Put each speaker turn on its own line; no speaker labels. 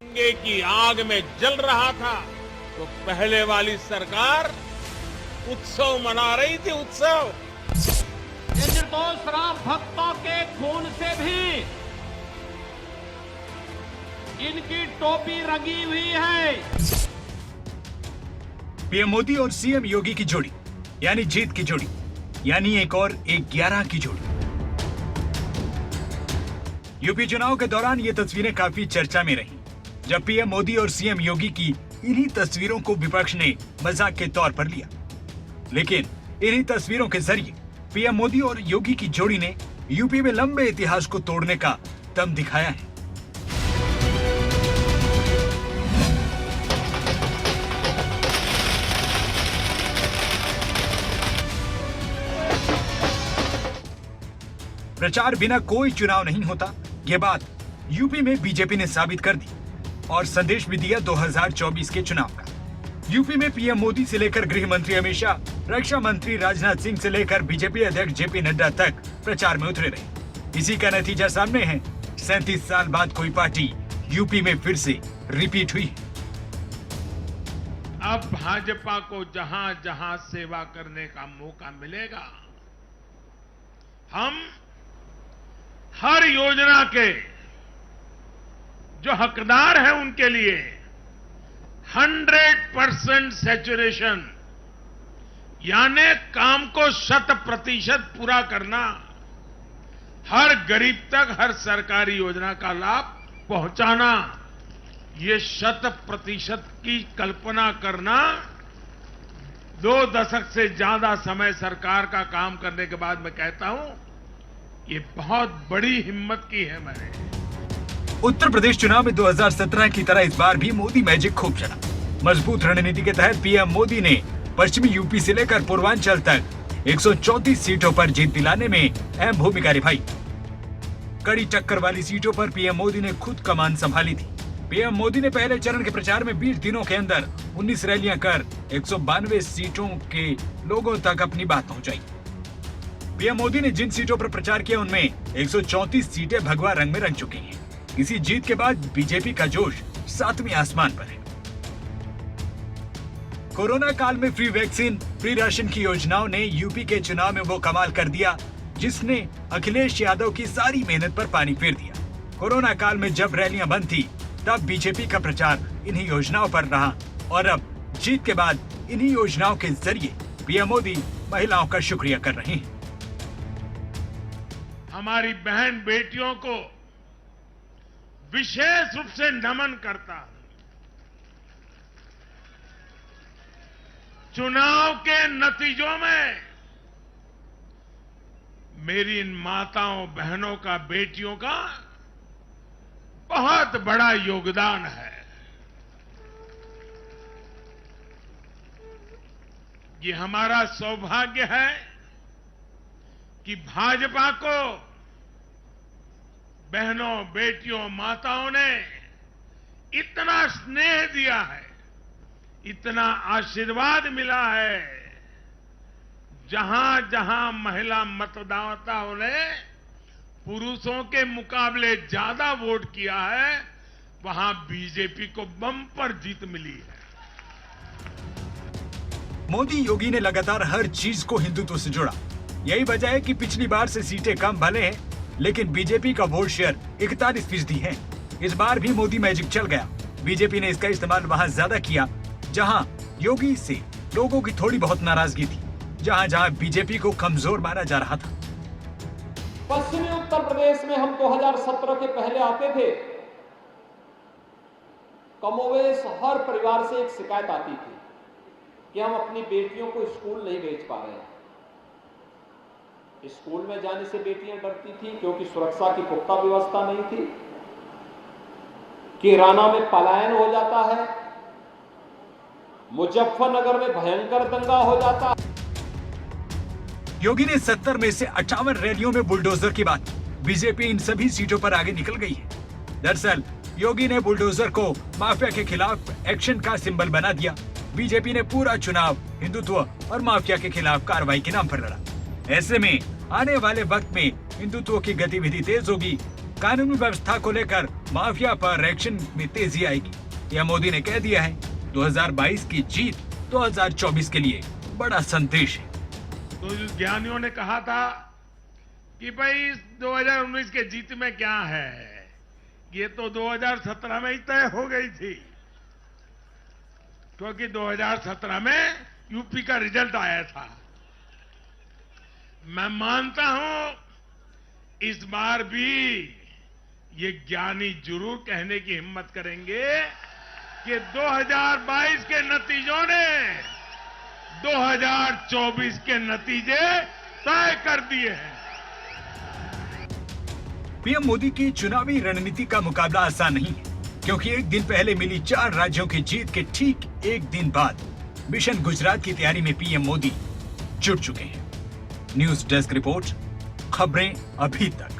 दंगे की आग में जल रहा था तो पहले वाली सरकार उत्सव मना रही थी, उत्सव।
ये निर्दोष राम भक्तों के खून से भी इनकी टोपी रंगी हुई है।
पीएम मोदी और सीएम योगी की जोड़ी यानी जीत की जोड़ी, यानी एक और 11 की जोड़ी। यूपी चुनाव के दौरान ये तस्वीरें काफी चर्चा में रहीं, जब पीएम मोदी और सीएम योगी की इन्हीं तस्वीरों को विपक्ष ने मजाक के तौर पर लिया। लेकिन इन्हीं तस्वीरों के जरिए पीएम मोदी और योगी की जोड़ी ने यूपी में लंबे इतिहास को तोड़ने का दम दिखाया है। प्रचार बिना कोई चुनाव नहीं होता, ये बात यूपी में बीजेपी ने साबित कर दी और संदेश भी दिया 2024 के चुनाव का। यूपी में पीएम मोदी से लेकर गृह मंत्री अमित शाह, रक्षा मंत्री राजनाथ सिंह से लेकर बीजेपी अध्यक्ष जेपी नड्डा तक प्रचार में उतरे रहे। इसी का नतीजा सामने है। 37 साल बाद कोई पार्टी यूपी में फिर से रिपीट हुई।
अब भाजपा को जहां जहां सेवा करने का मौका मिलेगा, हम हर योजना के जो हकदार हैं उनके लिए 100% सैचुरेशन यानी काम को 100% पूरा करना, हर गरीब तक हर सरकारी योजना का लाभ पहुंचाना, ये 100% की कल्पना करना 2 दशक से ज्यादा समय सरकार का काम करने के बाद मैं कहता हूं ये बहुत बड़ी हिम्मत की है मैंने।
उत्तर प्रदेश चुनाव में 2017 की तरह इस बार भी मोदी मैजिक खूब चला। मजबूत रणनीति के तहत पीएम मोदी ने पश्चिमी यूपी से लेकर पूर्वांचल तक 134 सीटों पर जीत दिलाने में अहम भूमिका निभाई। कड़ी टक्कर वाली सीटों पर पीएम मोदी ने खुद कमान संभाली थी। पीएम मोदी ने पहले चरण के प्रचार में 20 दिनों के अंदर 19 रैलियां कर 192 सीटों के लोगों तक अपनी बात पहुंचाई। पीएम मोदी ने जिन सीटों पर प्रचार किया उनमें 134 सीटें भगवा रंग में रंग चुकी हैं। इसी जीत के बाद बीजेपी का जोश 7वें आसमान पर है। कोरोना काल में फ्री वैक्सीन, फ्री राशन की योजनाओं ने यूपी के चुनाव में वो कमाल कर दिया जिसने अखिलेश यादव की सारी मेहनत पर पानी फेर दिया। कोरोना काल में जब रैलियां बंद थी तब बीजेपी का प्रचार इन्हीं योजनाओं पर रहा और अब जीत के बाद इन्हीं योजनाओं के जरिए पीएम मोदी महिलाओं का शुक्रिया कर रहे हैं।
हमारी बहन बेटियों को विशेष रूप से नमन करता हूं। चुनाव के नतीजों में मेरी इन माताओं बहनों का, बेटियों का बहुत बड़ा योगदान है। ये हमारा सौभाग्य है कि भाजपा को बहनों, बेटियों, माताओं ने इतना स्नेह दिया है, इतना आशीर्वाद मिला है। जहां जहां महिला मतदाताओं ने पुरुषों के मुकाबले ज्यादा वोट किया है, वहां बीजेपी को बम्पर जीत मिली है।
मोदी योगी ने लगातार हर चीज को हिंदुत्व से जोड़ा। यही वजह है कि पिछली बार से सीटें कम भले हैं, लेकिन बीजेपी का वोट शेयर 41% है। इस बार भी मोदी मैजिक चल गया। बीजेपी ने इसका इस्तेमाल वहां ज्यादा किया जहां योगी से लोगों की थोड़ी बहुत नाराजगी थी, जहां जहां बीजेपी को कमजोर माना जा रहा था।
पश्चिमी उत्तर प्रदेश में हम 2017 के पहले आते थे, कमोवेश हर परिवार से एक शिकायत आती थी कि हम अपनी बेटियों को स्कूल नहीं भेज पा रहे हैं। स्कूल में जाने से बेटियां डरती थी क्योंकि सुरक्षा की पुख्ता व्यवस्था नहीं थी, किराना में पलायन हो जाता है, मुजफ्फरनगर में भयंकर दंगा हो जाता है।
योगी ने 70 में से 58 रैलियों में बुलडोजर की बात की। बीजेपी इन सभी सीटों पर आगे निकल गई है। दरअसल योगी ने बुलडोजर को माफिया के खिलाफ एक्शन का सिंबल बना दिया। बीजेपी ने पूरा चुनाव हिंदुत्व और माफिया के खिलाफ कार्रवाई के नाम पर लड़ा। ऐसे में आने वाले वक्त में हिंदुत्व की गतिविधि तेज होगी कानून व्यवस्था को लेकर माफिया पर एक्शन में तेजी आएगी। पीएम मोदी ने कह दिया है 2022 की जीत 2024 के लिए बड़ा संदेश है।
तो ज्ञानियों ने कहा था कि भाई 2019 के जीत में क्या है, ये तो 2017 में ही तय हो गई थी, क्योंकि 2017 में यूपी का रिजल्ट आया था। मैं मानता हूं इस बार भी ये ज्ञानी जरूर कहने की हिम्मत करेंगे कि 2022 के नतीजों ने 2024 के नतीजे तय कर दिए हैं।
पीएम मोदी की चुनावी रणनीति का मुकाबला आसान नहीं है, क्योंकि एक दिन पहले मिली 4 राज्यों की जीत के ठीक एक दिन बाद मिशन गुजरात की तैयारी में पीएम मोदी जुट चुके हैं। न्यूज डेस्क रिपोर्ट, खबरें अभी तक।